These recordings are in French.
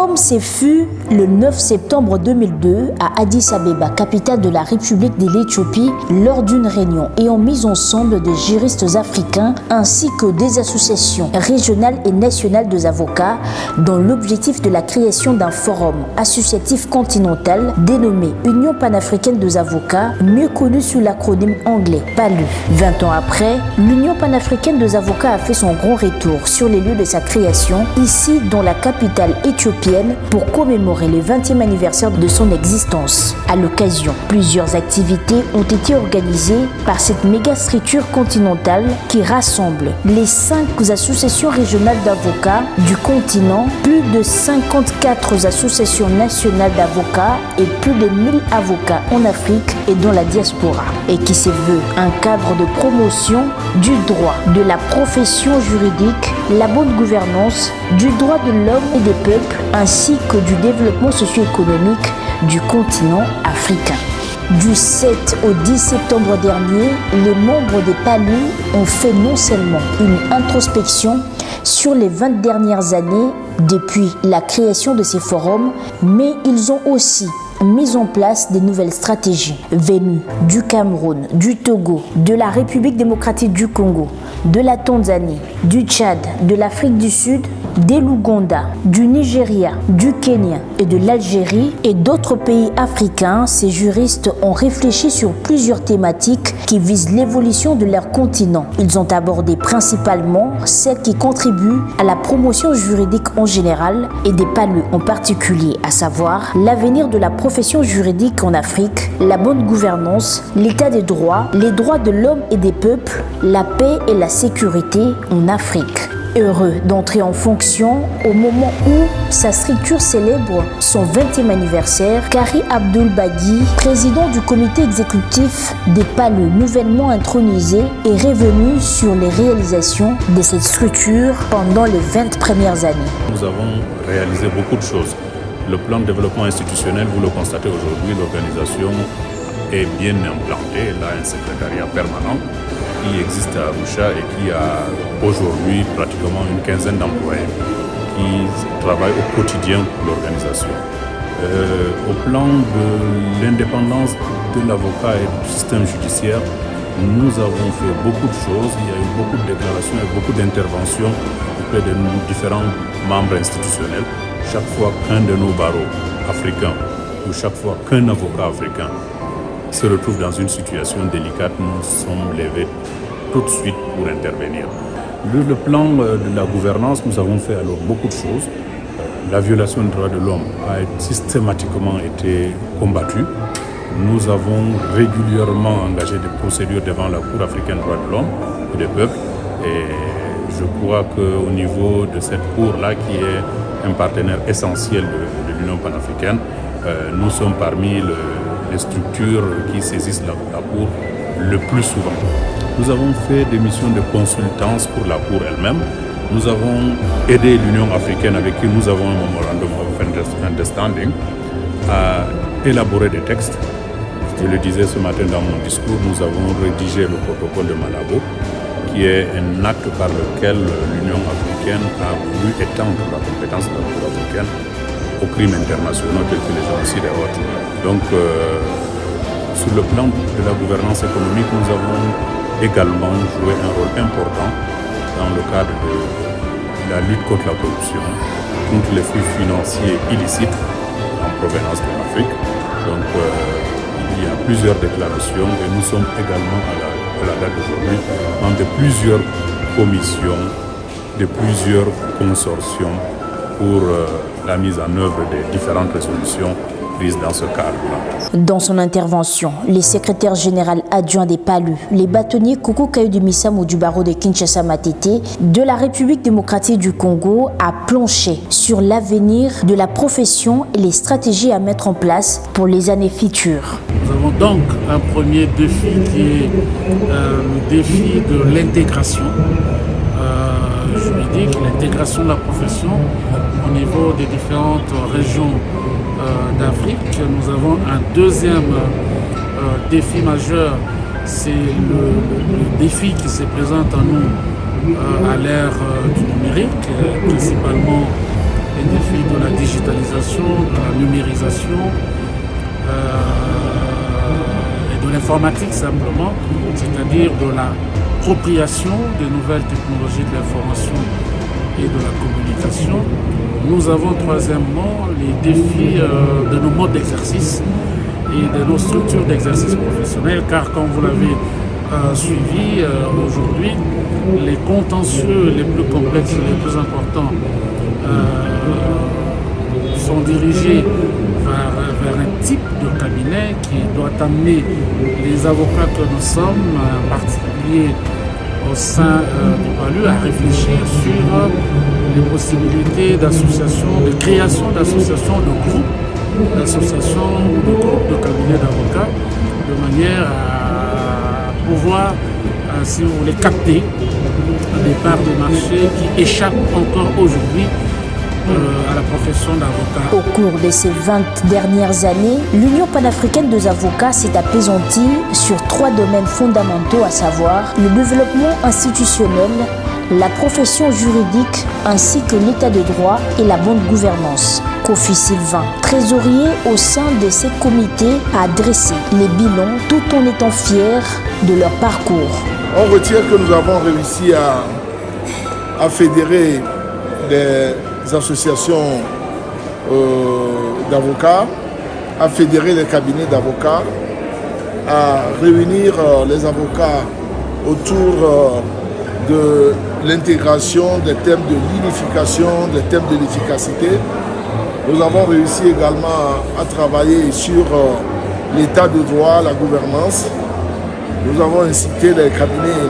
Comme ce fut le 9 septembre 2002 à Addis Abeba, capitale de la République de l'Éthiopie, lors d'une réunion ayant mis ensemble des juristes africains ainsi que des associations régionales et nationales des avocats dans l'objectif de la création d'un forum associatif continental dénommé Union panafricaine des avocats, mieux connu sous l'acronyme anglais PALU. 20 ans après, l'Union panafricaine des avocats a fait son grand retour sur les lieux de sa création, ici dans la capitale éthiopienne, pour commémorer le 20e anniversaire de son existence. À l'occasion, plusieurs activités ont été organisées par cette méga structure continentale qui rassemble les 5 associations régionales d'avocats du continent, plus de 54 associations nationales d'avocats et plus de 1000 avocats en Afrique et dans la diaspora, et qui se veut un cadre de promotion du droit, de la profession juridique, la bonne gouvernance, du droit de l'homme et des peuples, ainsi que du développement socio-économique du continent africain. Du 7 au 10 septembre dernier, les membres des PALU ont fait non seulement une introspection sur les 20 dernières années depuis la création de ces forums, mais ils ont aussi mis en place des nouvelles stratégies venues du Cameroun, du Togo, de la République démocratique du Congo, de la Tanzanie, du Tchad, de l'Afrique du Sud, de l'Ouganda, du Nigeria, du Kenya et de l'Algérie et d'autres pays africains. Ces juristes ont réfléchi sur plusieurs thématiques qui visent l'évolution de leur continent. Ils ont abordé principalement celles qui contribuent à la promotion juridique en général et des PALU en particulier, à savoir l'avenir de la profession juridique en Afrique, la bonne gouvernance, l'état des droits, les droits de l'homme et des peuples, la paix et la sécurité en Afrique. Heureux d'entrer en fonction au moment où sa structure célèbre son 20e anniversaire, Kari Abdul Bagui, président du comité exécutif des PALU nouvellement intronisé, est revenu sur les réalisations de cette structure pendant les 20 premières années. Nous avons réalisé beaucoup de choses. Le plan de développement institutionnel, vous le constatez aujourd'hui, l'organisation est bien implantée. Elle a un secrétariat permanent qui existe à Arusha et qui a aujourd'hui pratiquement une quinzaine d'employés qui travaillent au quotidien pour l'organisation. Au plan de l'indépendance de l'avocat et du système judiciaire, nous avons fait beaucoup de choses. Il y a eu beaucoup de déclarations et beaucoup d'interventions auprès de nos différents membres institutionnels. Chaque fois qu'un de nos barreaux africains ou chaque fois qu'un avocat africain se retrouve dans une situation délicate, nous sommes levés tout de suite pour intervenir. Le plan de la gouvernance, nous avons fait alors beaucoup de choses. La violation des droits de l'homme a systématiquement été combattue. Nous avons régulièrement engagé des procédures devant la Cour africaine des droits de l'homme et des peuples. Et je crois qu'au niveau de cette Cour-là, qui est un partenaire essentiel de l'Union panafricaine, nous sommes parmi les structures qui saisissent la Cour le plus souvent. Nous avons fait des missions de consultance pour la Cour elle-même. Nous avons aidé l'Union africaine, avec qui nous avons un memorandum of understanding, à élaborer des textes. Je le disais ce matin dans mon discours, nous avons rédigé le protocole de Malabo, qui est un acte par lequel l'Union africaine a voulu étendre la compétence de la Cour africaine aux crimes internationaux tels que les génocides et autres. Donc, sur le plan de la gouvernance économique, nous avons également joué un rôle important dans le cadre de la lutte contre la corruption, contre les flux financiers illicites en provenance de l'Afrique. Donc, il y a plusieurs déclarations et nous sommes également à la date d'aujourd'hui membres de plusieurs commissions, de plusieurs consortiums pour la mise en œuvre des différentes résolutions prises dans ce cadre-là. Dans son intervention, le secrétaire général adjoint des PALU, les bâtonniers Koko Kayode Misamo du barreau de Kinshasa Matete de la République démocratique du Congo, a planché sur l'avenir de la profession et les stratégies à mettre en place pour les années futures. Nous avons donc un premier défi qui est le défi de l'intégration juridique, l'intégration de la profession au niveau des différentes régions d'Afrique. Nous avons un deuxième défi majeur, c'est le défi qui se présente à nous à l'ère du numérique, principalement les défis de la digitalisation, de la numérisation et de l'informatique simplement, c'est-à-dire de l'appropriation des nouvelles technologies de l'information et de la communication. Nous avons troisièmement les défis de nos modes d'exercice et de nos structures d'exercice professionnel, car comme vous l'avez suivi aujourd'hui, les contentieux les plus complexes et les plus importants sont dirigés vers un type de cabinet qui doit amener les avocats que nous sommes, en particulier au sein du PALU, à réfléchir sur les possibilités d'association, de création d'associations, de groupes d'associations ou de groupes de cabinets d'avocats, de manière à pouvoir, si vous voulez, capter des parts de marché qui échappent encore aujourd'hui à la profession d'avocat. Au cours de ces 20 dernières années, l'Union panafricaine des avocats s'est apaisantie sur 3 domaines fondamentaux, à savoir le développement institutionnel, la profession juridique ainsi que l'état de droit et la bonne gouvernance. Kofi Sylvain, trésorier au sein de ces comités, a dressé les bilans tout en étant fier de leur parcours. On retient que nous avons réussi à fédérer des associations d'avocats, à fédérer les cabinets d'avocats, à réunir les avocats autour de l'intégration des thèmes de l'unification, des thèmes de l'efficacité. Nous avons réussi également à travailler sur l'état de droit, la gouvernance. Nous avons incité les cabinets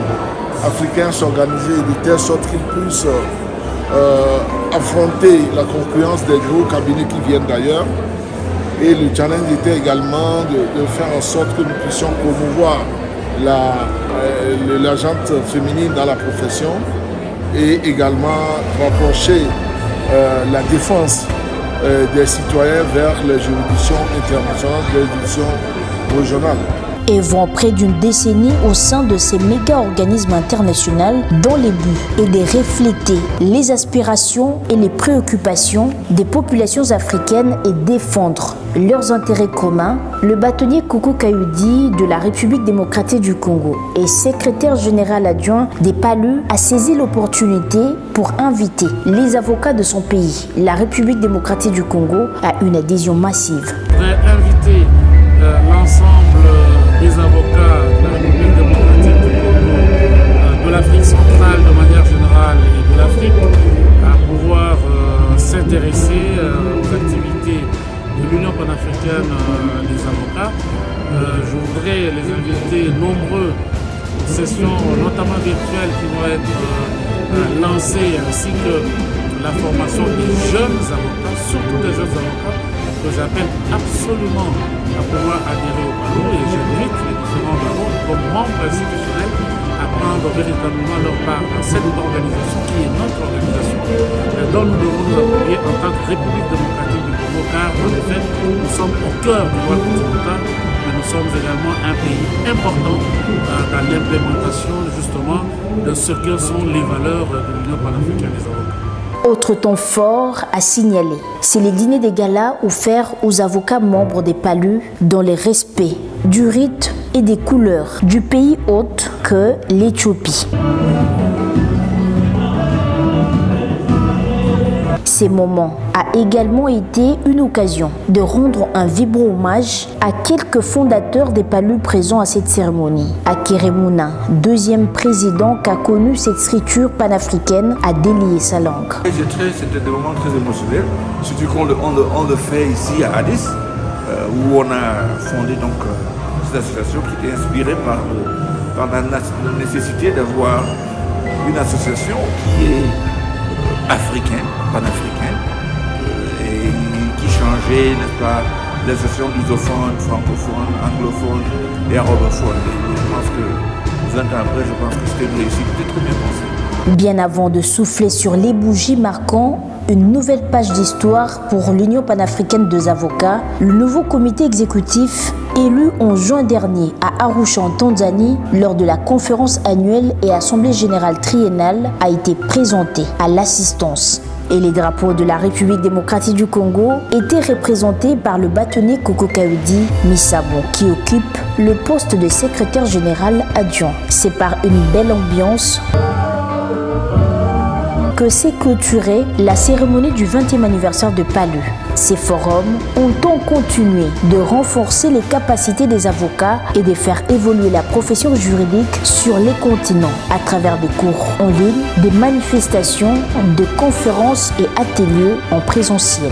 africains à s'organiser de telle sorte qu'ils puissent affronter la concurrence des gros cabinets qui viennent d'ailleurs. Et le challenge était également de faire en sorte que nous puissions promouvoir la gente féminine dans la profession et également rapprocher la défense des citoyens vers les juridictions internationales, les juridictions régionales. Œuvrant près d'une décennie au sein de ces méga-organismes internationaux dont le but est de refléter les aspirations et les préoccupations des populations africaines et défendre leurs intérêts communs, le bâtonnier Coucou Kayudi de la République démocratique du Congo et secrétaire général adjoint des PALU a saisi l'opportunité pour inviter les avocats de son pays, la République démocratique du Congo, à une adhésion massive. Je voudrais inviter l'ensemble des avocats de la République démocratique du Congo, de l'Afrique centrale de manière générale et de l'Afrique à pouvoir s'intéresser aux activités de l'Union panafricaine des avocats. Je voudrais les inviter nombreux aux sessions, notamment virtuelles, qui vont être lancées, ainsi que la formation des jeunes avocats, surtout des jeunes avocats, que j'appelle absolument à pouvoir adhérer au PALU, et j'invite les différents barreaux comme membres institutionnels à prendre véritablement leur part dans cette organisation qui est notre organisation, dont nous devons nous appuyer en tant que République démocratique du Congo, car en effet nous sommes au cœur du droit continental, mais nous sommes également un pays important dans l'implémentation justement de ce que sont les valeurs de l'Union panafricaine des avocats. Autre temps fort à signaler, c'est les dîners des galas offerts aux avocats membres des PALU dans le respect du rite et des couleurs du pays hôte que l'Éthiopie. Ces moments a également été une occasion de rendre un vibrant hommage à quelques fondateurs des PALU présents à cette cérémonie. Akeremouna, deuxième président qu'a connu cette structure panafricaine, a délié sa langue. C'était des moments très émotionnels, surtout qu'on le fait ici à Addis, où on a fondé donc cette association qui était inspirée par la nécessité d'avoir une association qui est africaine, panafricaine, et qui changeait, n'est-ce pas, les associations lusophones, francophones, anglophones et arabophones. Et je pense que 20 ans après, je pense que c'était une réussite, c'était très bien pensé. Bien avant de souffler sur les bougies marquant une nouvelle page d'histoire pour l'Union panafricaine des avocats, le nouveau comité exécutif élu en juin dernier à Arusha en Tanzanie lors de la conférence annuelle et assemblée générale triennale a été présenté à l'assistance et les drapeaux de la République démocratique du Congo étaient représentés par le bâtonnier Koko Kaudi Misabo qui occupe le poste de secrétaire général adjoint. C'est par une belle ambiance que s'est clôturée la cérémonie du 20e anniversaire de Palu. Ces forums ont continué de renforcer les capacités des avocats et de faire évoluer la profession juridique sur les continents à travers des cours en ligne, des manifestations, des conférences et ateliers en présentiel.